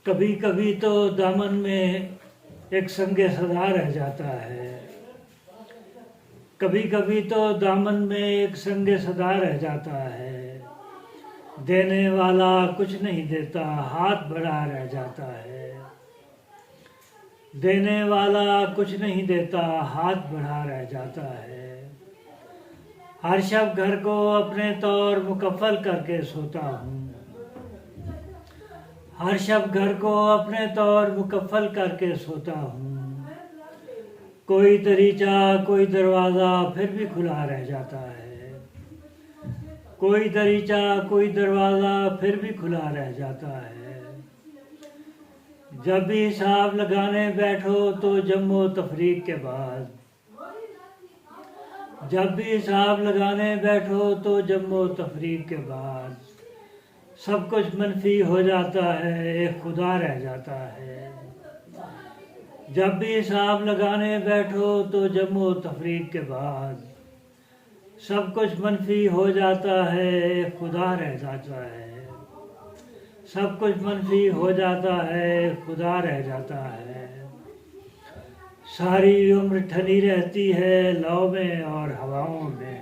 कभी कभी तो दामन में एक संगे सदा रह जाता है। कभी कभी तो दामन में एक संगे सदा रह जाता है। देने वाला कुछ नहीं देता, हाथ बढ़ा रह जाता है। देने वाला कुछ नहीं देता, हाथ बढ़ा रह जाता है। हर शब घर को अपने तौर मुकफ्फल करके सोता हूँ। हर शब घर को अपने तौर मुकफ्फल करके सोता हूँ। कोई दरीचा कोई दरवाज़ा फिर भी खुला रह जाता है। कोई दरीचा कोई दरवाज़ा फिर भी खुला रह जाता है। जब भी हिसाब लगाने बैठो तो जम्मो तफरीक के बाद। जब भी हिसाब लगाने बैठो तो जम्मो तफरीक के बाद सब कुछ मनफी हो जाता है, एक खुदा रह जाता है। जब भी हिसाब लगाने बैठो तो जम्मो तफरीक के बाद सब कुछ मनफी हो जाता है, एक खुदा रह जाता है। सब कुछ मनफी हो जाता है, एक खुदा रह जाता है। सारी उम्र ठनी रहती है लौ में और हवाओं में।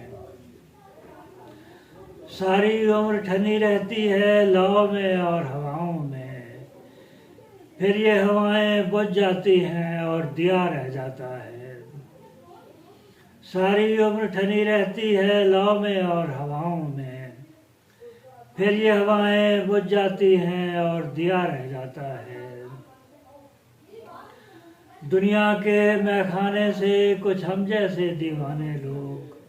सारी उम्र ठनी रहती है लौ में और हवाओं में। फिर ये हवाएं बुझ जाती हैं और दिया रह जाता है। सारी उम्र ठनी रहती है लौ में और हवाओं में। फिर ये हवाएं बुझ जाती हैं और दिया रह जाता है। दुनिया के मैखाने से कुछ हम जैसे दीवाने लोग।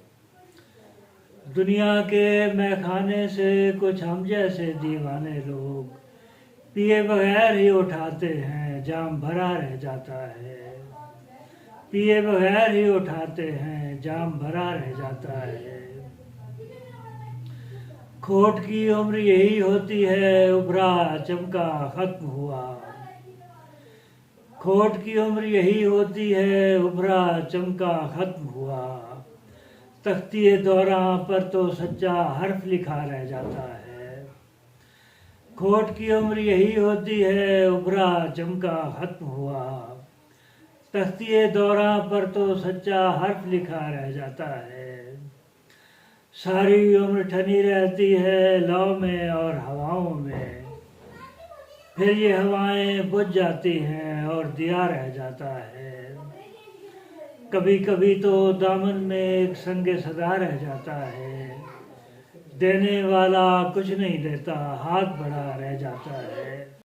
दुनिया के मैखाने से कुछ हम जैसे दीवाने लोग पिए बगैर ही उठाते हैं, जाम भरा रह जाता है। पिए बगैर ही उठाते हैं, जाम भरा रह जाता है। खोट की उम्र यही होती है, उभरा चमका खत्म हुआ। खोट की उम्र यही होती है, उभरा चमका खत्म हुआ। तख्तिए दौरां पर तो सच्चा हर्फ लिखा रह जाता है। खोट की उम्र यही होती है, उभरा चमका खत्म हुआ। तख्तिए दौरां पर तो सच्चा हर्फ लिखा रह जाता है। सारी उम्र ठनी रहती है लौ में और हवाओं में। फिर ये हवाएं बुझ जाती हैं और दिया रह जाता है। कभी कभी तो दामन में एक संगे सदा रह जाता है। देने वाला कुछ नहीं देता, हाथ बढ़ा रह जाता है।